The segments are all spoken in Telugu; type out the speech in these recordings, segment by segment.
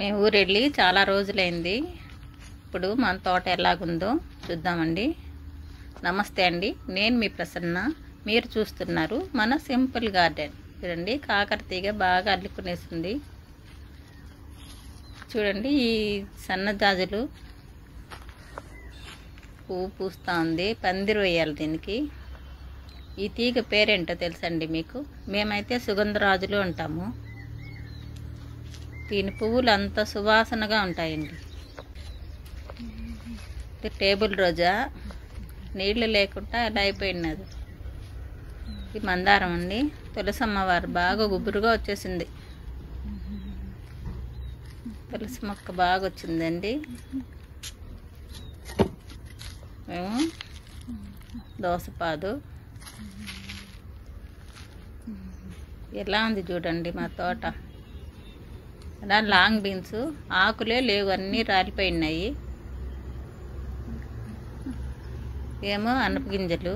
మేము ఊరు వెళ్ళి చాలా రోజులైంది. ఇప్పుడు మన తోట ఎలాగుందో చూద్దామండి. నమస్తే అండి, నేను మీ ప్రసన్న. మీరు చూస్తున్నారు మన సింపుల్ గార్డెన్. చూడండి, కాకర తీగ బాగా అల్లుకునేసింది. చూడండి, ఈ సన్నజాజులు పువ్వు పూస్తూ ఉంది. పందిరి వేయాలి దీనికి. ఈ తీగ పేరేంటో తెలుసండి మీకు? మేమైతే సుగంధరాజులు అంటాము. దీని పువ్వులు అంత సువాసనగా ఉంటాయండి. ఇది టేబుల్ రోజా, నీళ్లు లేకుండా అలా అయిపోయినది. ఇది మందారం అండి. తులసమ్మవారు బాగా గుబురుగా వచ్చేసింది. తులసి మొక్క బాగా వచ్చిందండి. మేము దోసపాదు. ఎలా ఉంది చూడండి మా తోట. అలా లాంగ్ బీన్స్ ఆకులే లేవు, అన్నీ రాలిపోయినాయి. ఏమో అనపగింజలు.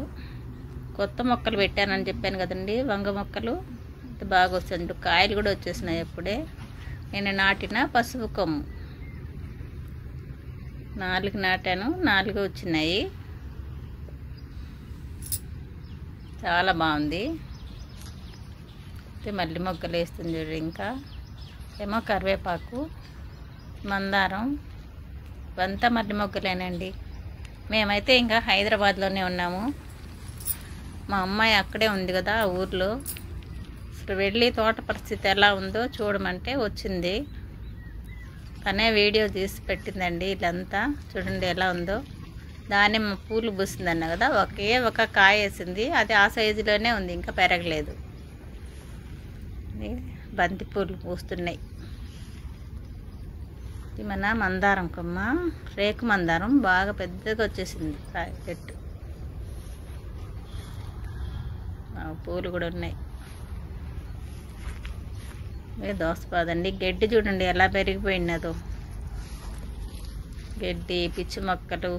కొత్త మొక్కలు పెట్టానని చెప్పాను కదండి, వంగ మొక్కలు. ఇది బాగా వస్తుంది. కాయలు కూడా వచ్చేసినాయి అప్పుడే. నేను నాటిన పసుపు కొమ్ము 4 నాటాను, 4 వచ్చినాయి. చాలా బాగుంది. మల్లి మొగ్గలు వేస్తుంది చూడు. ఇంకా ఏమో కరివేపాకు, మందారం, ఇవంతా మల్లి మొగ్గలేనండి. మేమైతే ఇంకా హైదరాబాద్లోనే ఉన్నాము. మా అమ్మాయి అక్కడే ఉంది కదా ఆ ఊర్లో. అసలు వెళ్ళి తోట పరిస్థితి ఎలా ఉందో చూడమంటే వచ్చింది. తనే వీడియో తీసి పెట్టిందండి. ఇదంతా చూడండి ఎలా ఉందో. దానిమ్మ పూలు పూసిందన్న కదా, ఒకే ఒక కాయ వేసింది. అది ఆ సైజులోనే ఉంది, ఇంకా పెరగలేదు. బంతి పూలు పూస్తున్నాయి. ఇది మన మందారం కొమ్మ, రేకు మందారం. బాగా పెద్దగా వచ్చేసింది కాయ చెట్టు. పూలు కూడా ఉన్నాయి. దోసపాదండి. గడ్డి చూడండి ఎలా పెరిగిపోయినదో. గడ్డి, పిచ్చి మొక్కలు.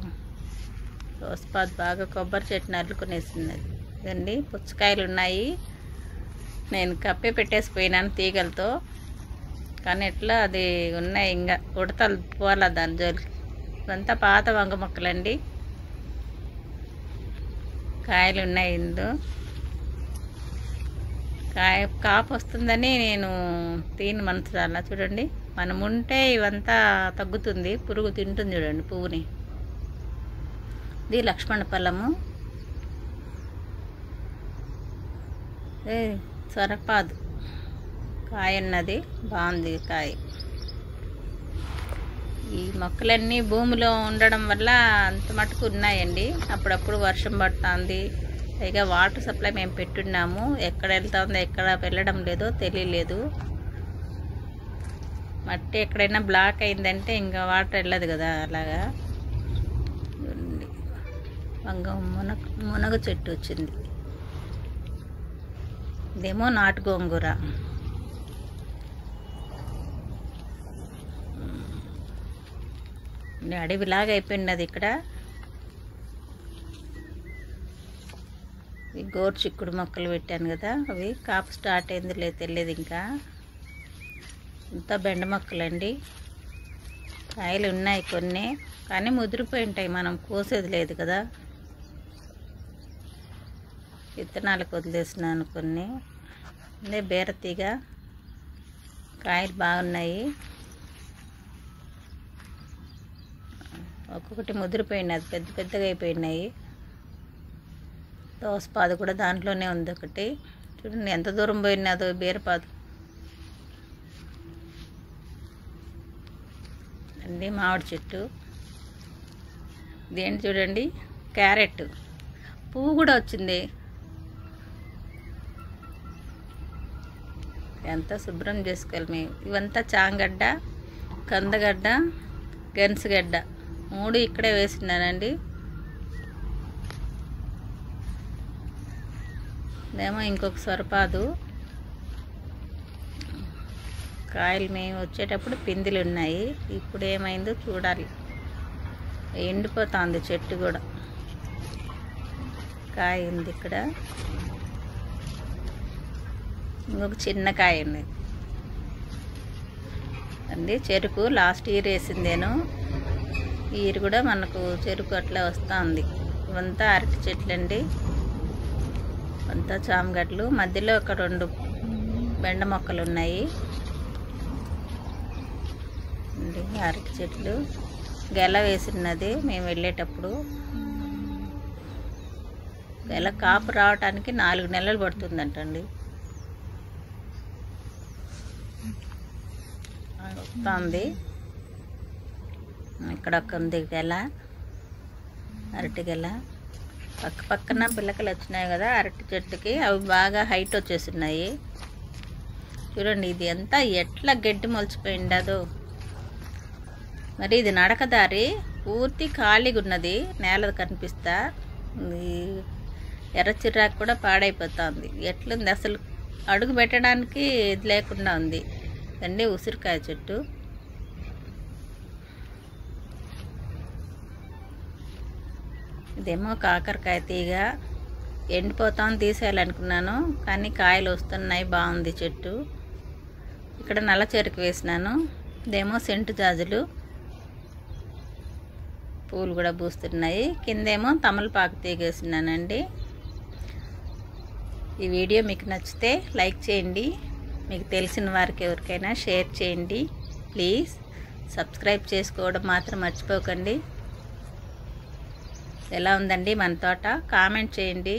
దోసపాదు బాగా కొబ్బరి చెట్టుని అల్లుకునేసింది. ఇదండి పుచ్చకాయలు ఉన్నాయి. నేను కప్పే పెట్టేసిపోయినాను తీగలతో, కానీ ఎట్లా అది ఉన్నాయి. ఇంకా ఉడతలు పోలా దాని జోలికి. ఇదంతా పాత వంగ మొక్కలండి. కాయలు ఉన్నాయి. ఇందు కాపు వస్తుందని నేను తీని మనసు చాలా. చూడండి, మనం ఉంటే ఇవంతా తగ్గుతుంది. పురుగు తింటుంది చూడండి పువ్వుని. ఇది లక్ష్మణ ఫలము. సొరపాదు కాయ ఉన్నది, బాగుంది కాయ. ఈ మొక్కలన్నీ భూమిలో ఉండడం వల్ల అంత మటుకు ఉన్నాయండి. అప్పుడప్పుడు వర్షం పడుతుంది. పైగా వాటర్ సప్లై మేము పెట్టున్నాము. ఎక్కడ వెళ్తుందో ఎక్కడ వెళ్ళడం లేదో తెలియలేదు. మట్టి ఎక్కడైనా బ్లాక్ అయిందంటే ఇంకా వాటర్ వెళ్ళదు కదా, అలాగా. మునగ చెట్టు వచ్చింది. ఇదేమో నాటు గోంగూర. అడవిలాగా అయిపోయినది ఇక్కడ. ఈ గోరు చిక్కుడు మొక్కలు పెట్టాను కదా, అవి కాపు స్టార్ట్ అయింది లేదు తెలియదు ఇంకా. ఇంత బెండ మొక్కలండి. కాయలు ఉన్నాయి కొన్ని, కానీ ముదిరిపోయి ఉంటాయి. మనం కోసేది లేదు కదా. విత్తనాలకు వదిలేసినాను కొన్ని. అదే బీరతీగ. కాయలు బాగున్నాయి. ఒక్కొక్కటి ముదిరిపోయినది, పెద్ద పెద్దగా అయిపోయినాయి. దోసపాదు కూడా దాంట్లోనే ఉంది ఒకటి. చూడండి ఎంత దూరం పోయినదో బీరపాదు అండి. మామిడి చెట్టు. ఇదేంటి చూడండి, క్యారెట్ పువ్వు కూడా వచ్చింది. ఎంత శుభ్రం చేసుకోవాలి మేము. ఇవంతా చాంగడ్డ, కందగడ్డ, గెన్సుగడ్డ 3 ఇక్కడే వేసినానండి. ఇదేమో ఇంకొక సొరపాదు. కాయలు మేము వచ్చేటప్పుడు పిందెలు ఉన్నాయి. ఇప్పుడు ఏమైందో చూడాలి. ఎండిపోతుంది చెట్టు కూడా. కాయ ఉంది ఇక్కడ. ఇంకొక చిన్న కాయ ఉంది. అండి చెరుకు లాస్ట్ ఇయర్ వేసిందేను. ఈ ఇయర్ కూడా మనకు చెరుకు అట్లా వస్తూ ఉంది. ఇవంతా అరటి చెట్లు అండి, అంతా చామగడ్డలు. మధ్యలో ఒక 2 బెండ మొక్కలు ఉన్నాయి అండి. అరటి చెట్లు గెల వేసినది మేము వెళ్ళేటప్పుడు. గెల కాపు రావటానికి 4 నెలలు పడుతుందంటండి. వస్తుంది. ఇక్కడ ఒక ఉంది గెల, అరటి గెల. పక్కన పిల్లకలు వచ్చినాయి కదా అరటి చెట్టుకి, అవి బాగా హైట్ వచ్చేస్తున్నాయి. చూడండి ఇది ఎంత ఎట్లా గడ్డి మొలిచిపోయింది అదో. మరి ఇది నడకదారి పూర్తి ఖాళీగా ఉన్నది, నేల కనిపిస్తా. ఎర్ర చిర్రాకు కూడా పాడైపోతుంది. ఎట్లుంది అసలు, అడుగు పెట్టడానికి ఇది లేకుండా ఉంది అండి. ఉసిరికాయ చెట్టు, ఇదేమో కాకరకాయ తీగ. ఎండిపోతామని తీసేయాలనుకున్నాను కానీ కాయలు వస్తున్నాయి, బాగుంది చెట్టు. ఇక్కడ నల్ల చెరుకు వేసినాను. ఇదేమో సెంటు జాజులు, పూలు కూడా పూస్తున్నాయి. కిందేమో తమలపాకు తీగ వేసినానండి. ఈ వీడియో మీకు నచ్చితే లైక్ చేయండి, మీకు తెలిసిన వారికి ఎవరికైనా షేర్ చేయండి. ప్లీజ్ సబ్స్క్రైబ్ చేసుకోవడం మాత్రం మర్చిపోకండి. ఎలా ఉందండి మన తోట కామెంట్ చేయండి.